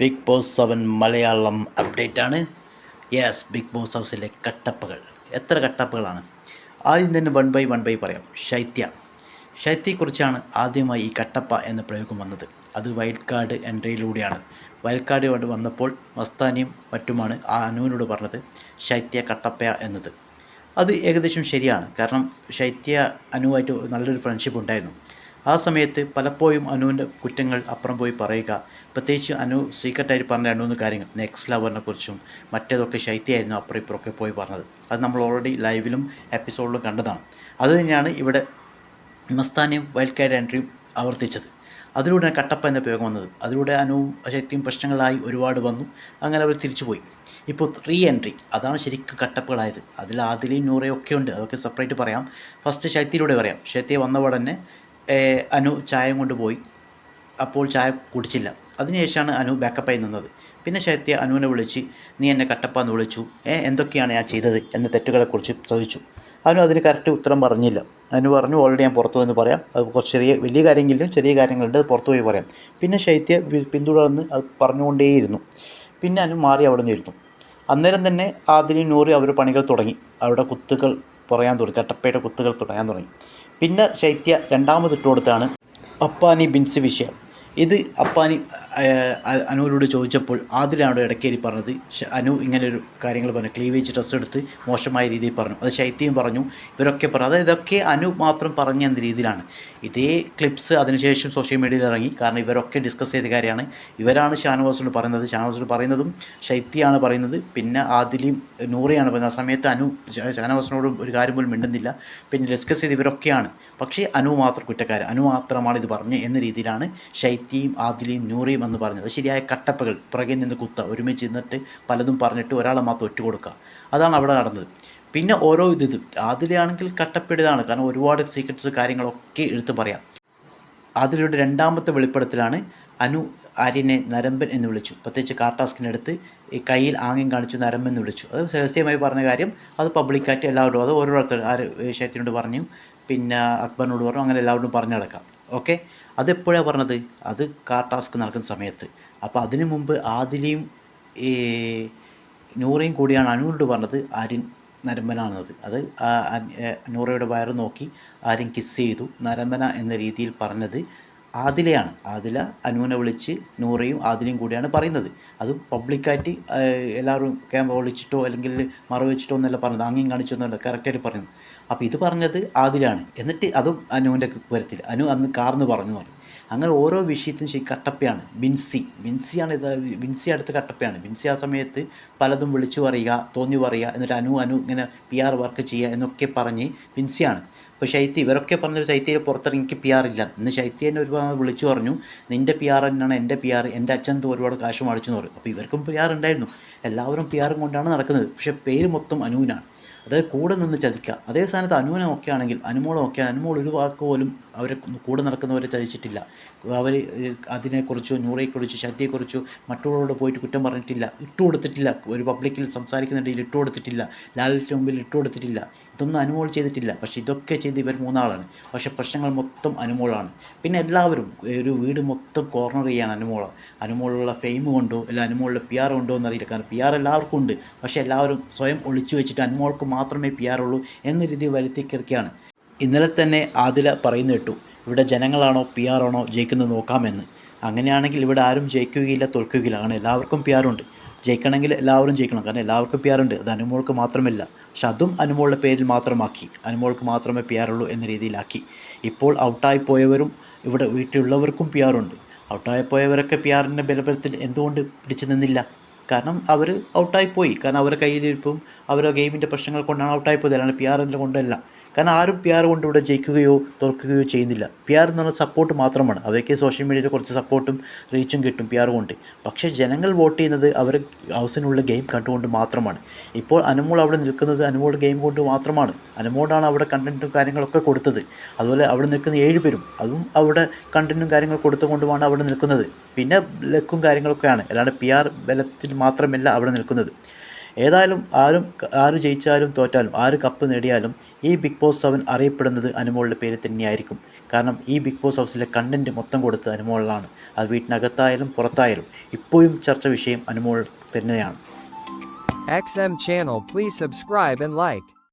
Big boss 7 Malayalam update ആണ്. Big boss ഹൗസിലെ കട്ടപ്പകൾ എത്ര കട്ടപ്പകളാണ്? ആദ്യം തന്നെ വൺ ബൈ പറയാം. ശൈത്യയെക്കുറിച്ചാണ് ആദ്യമായി ഈ കട്ടപ്പ എന്ന പ്രയോഗം വന്നത്. അത് വൈൽഡ് കാർഡ് എൻട്രിയിലൂടെയാണ്. വൈൽഡ് കാർഡ് വന്നപ്പോൾ മസ്താനിയും മറ്റുമാണ് ആ അനുവിനോട് പറഞ്ഞത് ശൈത്യ കട്ടപ്പ എന്നത്. അത് ഏകദേശം ശരിയാണ്. കാരണം ശൈത്യ അനുവായിട്ട് നല്ലൊരു ഫ്രണ്ട്ഷിപ്പ് ഉണ്ടായിരുന്നു. ആ സമയത്ത് പലപ്പോഴും അനുവിൻ്റെ കുറ്റങ്ങൾ അപ്പുറം പോയി പറയുക, പ്രത്യേകിച്ച് അനു സീക്രട്ടായിട്ട് പറഞ്ഞ രണ്ട് മൂന്ന് കാര്യങ്ങൾ, നെക്സ്റ്റ് ലവറിനെ കുറിച്ചും മറ്റേതൊക്കെ ശൈത്യമായിരുന്നു അപ്പുറം ഇപ്പുറമൊക്കെ പോയി പറഞ്ഞത്. അത് നമ്മൾ ഓൾറെഡി ലൈവിലും എപ്പിസോഡിലും കണ്ടതാണ്. അത് തന്നെയാണ് ഇവിടെ മസ്താനിയും വൈൽഡ് കാർഡ് എൻട്രിയും ആവർത്തിച്ചത്. അതിലൂടെ കട്ടപ്പ എന്ന പ്രയോഗം വന്നത്. അതിലൂടെ അനുവും ശക്തിയും പ്രശ്നങ്ങളായി ഒരുപാട് വന്നു. അങ്ങനെ അവർ തിരിച്ചുപോയി. ഇപ്പോൾ റീ എൻട്രി, അതാണ് ശരിക്കും കട്ടപ്പുകളായത്. അതിൽ ആദിലയും നൂറയും ഒക്കെ ഉണ്ട്, അതൊക്കെ സെപ്പറേറ്റ് പറയാം. ഫസ്റ്റ് ശക്തിയിലൂടെ പറയാം. ശക്തി വന്നപാടെ തന്നെ അനു ചായ കൊണ്ട് പോയി. അപ്പോൾ ചായ കുടിച്ചില്ല. അതിനുശേഷമാണ് അനു ബാക്കപ്പായി നിന്നത്. പിന്നെ ശൈത്യ അനുവിനെ വിളിച്ച് നീ എന്നെ കട്ടപ്പ എന്ന് വിളിച്ചു, എന്തൊക്കെയാണ് ഞാൻ ചെയ്തത് എന്ന തെറ്റുകളെക്കുറിച്ച് ചോദിച്ചു. അനു അതിന് കറക്റ്റ് ഉത്തരം പറഞ്ഞില്ല. അനു പറഞ്ഞു ഓൾറെഡി ഞാൻ പുറത്തു എന്ന് പറയാം, അത് കുറച്ച് വലിയ കാര്യങ്ങളിലും ചെറിയ കാര്യങ്ങളുണ്ട്, അത് പുറത്തു പോയി പറയാം. പിന്നെ ശൈത്യ പിന്തുടർന്ന് അത് പറഞ്ഞുകൊണ്ടേയിരുന്നു. പിന്നെ അനു മാറി അവിടെ നിന്ന് ഇരുന്നു. അന്നേരം തന്നെ ആദിലും നൂറി അവർ പണികൾ തുടങ്ങി. അവരുടെ കുത്തുകൾ പറയാൻ തുടങ്ങി, കട്ടപ്പയുടെ കുത്തുകൾ തുടങ്ങാൻ തുടങ്ങി. പിന്നെ ശൈത്യ രണ്ടാമത് ഇട്ട് കൊടുത്താണ് അപ്പാനി ബിൻസി വിഷയം. ഇത് അപ്പാനി അനുവിനോട് ചോദിച്ചപ്പോൾ ആദിലാണ് ഇടയ്ക്കേരി പറഞ്ഞത് അനു ഇങ്ങനൊരു കാര്യങ്ങൾ പറഞ്ഞു, ക്ലീവേജ് ഡ്രസ്സ് എടുത്ത് മോശമായ രീതിയിൽ പറഞ്ഞു. അത് ശൈത്യയും പറഞ്ഞു, ഇവരൊക്കെ പറഞ്ഞു. അതായത് ഇതൊക്കെ അനു മാത്രം പറഞ്ഞ എന്ന രീതിയിലാണ്. ഇതേ ക്ലിപ്സ് അതിനുശേഷം സോഷ്യൽ മീഡിയയിൽ ഇറങ്ങി. കാരണം ഇവരൊക്കെ ഡിസ്കസ് ചെയ്ത കാര്യമാണ്. ഇവരാണ് ഷാനവാസിനോട് പറയുന്നത്, ഷാനവാസിനോട് പറയുന്നതും ശൈത്യയാണ് പറയുന്നത്. പിന്നെ ആദിലും നൂറയാണ് പറയുന്നത്. ആ സമയത്ത് അനു ഷാനവാസിനോട് ഒരു കാര്യം പോലും മിണ്ടുന്നില്ല. പിന്നെ ഡിസ്കസ് ചെയ്ത് ഇവരൊക്കെയാണ്. പക്ഷേ അനു മാത്രം കുറ്റക്കാരൻ, അനു മാത്രമാണ് ഇത് പറഞ്ഞത് എന്ന രീതിയിലാണ് ശൈത്യയും ആദിലയും നൂറിയും എന്ന് പറഞ്ഞത്. ശരിയായ കട്ടപ്പകൾ, പുറകിൽ നിന്ന് കുത്ത, ഒരുമിച്ച് നിന്നിട്ട് പലതും പറഞ്ഞിട്ട് ഒരാളെ മാത്രം ഒറ്റ കൊടുക്കുക, അതാണ് അവിടെ നടന്നത്. പിന്നെ ഓരോ ആദിലയാണെങ്കിൽ കട്ടപ്പെടുന്നതാണ്. കാരണം ഒരുപാട് സീക്രട്സ് കാര്യങ്ങളൊക്കെ എടുത്ത് പറയാം. അതിലൂടെ രണ്ടാമത്തെ വെളിപ്പെടുത്തലാണ് അനു ആര്യനെ നരമ്പൻ എന്ന് വിളിച്ചു. പ്രത്യേകിച്ച് കാർട്ടാസ്കിനടുത്ത് ഈ കയ്യിൽ ആംഗ്യം കാണിച്ചു നരമ്പൻ എന്ന് വിളിച്ചു. അത് രഹസ്യമായി പറഞ്ഞ കാര്യം, അത് പബ്ലിക്കായിട്ട് എല്ലാവരും, അത് ഓരോരുത്തർ ശൈത്യനോട് പറഞ്ഞു, പിന്നെ അക്ബറിനോട് പറഞ്ഞു, അങ്ങനെ എല്ലാവരോടും പറഞ്ഞു നടക്കാം. ഓക്കെ, അതെപ്പോഴാണ് പറഞ്ഞത്? അത് കാർട്ടാസ്ക് നടക്കുന്ന സമയത്ത്. അപ്പോൾ അതിനു മുമ്പ് ആദിലയും ഈ നൂറയും കൂടിയാണ് അനുവിനോട് പറഞ്ഞത് ആര്യൻ നരമ്പനാണെന്നത്. അത് നൂറയുടെ വയറ് നോക്കി ആര്യൻ കിസ് ചെയ്തു നരമ്പന എന്ന രീതിയിൽ പറഞ്ഞത് ആദിലയാണ്. ആദില അനുവിനെ വിളിച്ച് നൂറയും ആദിലയും കൂടിയാണ് പറയുന്നത്. അത് പബ്ലിക്കായിട്ട് എല്ലാവരും ക്യാമറ ഒളിച്ചിട്ടോ അല്ലെങ്കിൽ മറവ് വെച്ചിട്ടോ എന്നല്ല പറഞ്ഞത്, ആംഗ്യം കാണിച്ചൊന്നല്ല കറക്റ്റായിട്ട് പറയുന്നത്. അപ്പോൾ ഇത് പറഞ്ഞത് ആദിലാണ്. എന്നിട്ട് അതും അനുവിൻ്റെ കാര്യത്തിൽ അനു അന്ന് കാർന്ന് പറഞ്ഞു. അങ്ങനെ ഓരോ വിഷയത്തിനും കട്ടപ്പയാണ്. ബിൻസിയാണ് ബിൻസി അടുത്ത കട്ടപ്പയാണ്. ബിൻസി ആ സമയത്ത് പലതും വിളിച്ചു പറയുക, തോന്നി പറയുക, എന്നിട്ട് അനു ഇങ്ങനെ PR വർക്ക് ചെയ്യുക എന്നൊക്കെ പറഞ്ഞ് ബിൻസിയാണ്. അപ്പോൾ ശൈത്യ ഇവരൊക്കെ പറഞ്ഞ ശൈത്യയിൽ പുറത്തിറങ്ങി എനിക്ക് PR ഇല്ല. ഇന്ന് ശൈത്യ തന്നെ ഒരുപാട് വിളിച്ചു പറഞ്ഞു, നിൻ്റെ PR തന്നെയാണ് എൻ്റെ PR, എൻ്റെ അച്ഛൻ ഒരുപാട് കാശ് മേടിച്ചു എന്ന് പറയും. അപ്പോൾ ഇവർക്കും PR ഉണ്ടായിരുന്നു. എല്ലാവരും PR കൊണ്ടാണ് നടക്കുന്നത്. പക്ഷേ പേര് മൊത്തം അനുവിനാണ്. അതായത് കൂടെ നിന്ന് ചതിക്കുക. അതേ സ്ഥാനത്ത് അനുവിനെ ഒക്കെ ആണെങ്കിൽ, അനുമോൾ ഒരു വാക്ക് പോലും അവരെ കൂടെ നടക്കുന്നവരെ ചതിച്ചിട്ടില്ല. അവർ അതിനെക്കുറിച്ചോ നൂറയെക്കുറിച്ചോ ശക്തിയെക്കുറിച്ചോ മറ്റുള്ളവരോട് പോയിട്ട് കുറ്റം പറഞ്ഞിട്ടില്ല, കൊടുത്തിട്ടില്ല. ഒരു പബ്ലിക്കിൽ സംസാരിക്കുന്നിടയിൽ കൊടുത്തിട്ടില്ല, ലാലിൻ്റെ മുമ്പിൽ കൊടുത്തിട്ടില്ല. ഇതൊന്നും അനുമോൾ ചെയ്തിട്ടില്ല. പക്ഷേ ഇതൊക്കെ ചെയ്ത് ഇവർ മൂന്നാളാണ്. പക്ഷേ പ്രശ്നങ്ങൾ മൊത്തം അനുമോളാണ്. പിന്നെ എല്ലാവരും ഒരു വീട് മൊത്തം കോർണർ ചെയ്യാണ് അനുമോളുള്ള ഫെയിം കൊണ്ടോ അല്ല അനുമോളുടെ PR ഉണ്ടോ എന്നറിയില്ല. കാരണം PR എല്ലാവർക്കും ഉണ്ട്. പക്ഷേ എല്ലാവരും സ്വയം ഒളിച്ചു വെച്ചിട്ട് അനുമോൾക്ക് മാത്രമേ PR ഉള്ളൂ എന്ന രീതിയിൽ വരുത്തിക്കിറക്കിയാണ്. ഇന്നലെ തന്നെ ആദില പറയുന്നു കേട്ടു, ഇവിടെ ജനങ്ങളാണോ PR ആണോ ജയിക്കുന്നത് നോക്കാമെന്ന്. അങ്ങനെയാണെങ്കിൽ ഇവിടെ ആരും ജയിക്കുകയില്ല, തോൽക്കുകയില്ല. കാരണം എല്ലാവർക്കും PR ഉണ്ട്. ജയിക്കണമെങ്കിൽ എല്ലാവരും ജയിക്കണം. കാരണം എല്ലാവർക്കും PR ഉണ്ട്. അത് അനുമോൾക്ക് മാത്രമല്ല. പക്ഷെ അതും അനുമോളുടെ പേരിൽ മാത്രമാക്കി, അനുമോൾക്ക് മാത്രമേ PR ഉള്ളൂ എന്ന രീതിയിലാക്കി. ഇപ്പോൾ ഔട്ടായി പോയവരും ഇവിടെ വീട്ടിലുള്ളവർക്കും PR ഉണ്ട്. ഔട്ടായി പോയവരൊക്കെ PRൻ്റെ ബലബലത്തിൽ എന്തുകൊണ്ട് പിടിച്ചു നിന്നില്ല? കാരണം അവർ ഔട്ടായിപ്പോയി. കാരണം അവരുടെ കയ്യിലിരിപ്പും അവരുടെ ഗെയിമിൻ്റെ പ്രശ്നങ്ങൾ കൊണ്ടാണ് ഔട്ടായിപ്പോയത്, അല്ലാണ്ട് PR കൊണ്ടല്ല. കാരണം ആരും PR കൊണ്ട് ഇവിടെ ജയിക്കുകയോ തോൽക്കുകയോ ചെയ്യുന്നില്ല. PR എന്ന് പറഞ്ഞാൽ സപ്പോർട്ട് മാത്രമാണ്. അവർക്ക് സോഷ്യൽ മീഡിയയിൽ കുറച്ച് സപ്പോർട്ടും റീച്ചും കിട്ടും PR കൊണ്ട്. പക്ഷേ ജനങ്ങൾ വോട്ട് ചെയ്യുന്നത് അവർ ഹൗസിനുള്ള ഗെയിം കണ്ടുകൊണ്ട് മാത്രമാണ്. ഇപ്പോൾ അനുമോൾ അവിടെ നിൽക്കുന്നത് അനുമോൾ ഗെയിം കൊണ്ട് മാത്രമാണ്. അനുമോളാണ് അവിടെ കണ്ടൻറ്റും കാര്യങ്ങളൊക്കെ കൊടുത്തത്. അതുപോലെ അവിടെ നിൽക്കുന്ന 7 പേരും അതും അവിടെ കണ്ടൻറ്റും കാര്യങ്ങൾ കൊടുത്തുകൊണ്ടുമാണ് അവിടെ നിൽക്കുന്നത്. പിന്നെ ലക്കും കാര്യങ്ങളൊക്കെയാണ്, അല്ലാണ്ട് PR ബലത്തിൽ മാത്രമല്ല അവിടെ നിൽക്കുന്നത്. ഏതായാലും ആര് ജയിച്ചാലും തോറ്റാലും ആര് കപ്പ് നേടിയാലും ഈ ബിഗ് ബോസ് 7 അറിയപ്പെടുന്നത് അനുമോളുടെ പേര് തന്നെയായിരിക്കും. കാരണം ഈ ബിഗ് ബോസ് ഹൗസിലെ കണ്ടൻറ്റ് മൊത്തം കൊടുത്തത് അനുമോളിലാണ്. അത് വീട്ടിനകത്തായാലും പുറത്തായാലും ഇപ്പോഴും ചർച്ച വിഷയം അനുമോൾ തന്നെയാണ്. XM channel, please subscribe and like.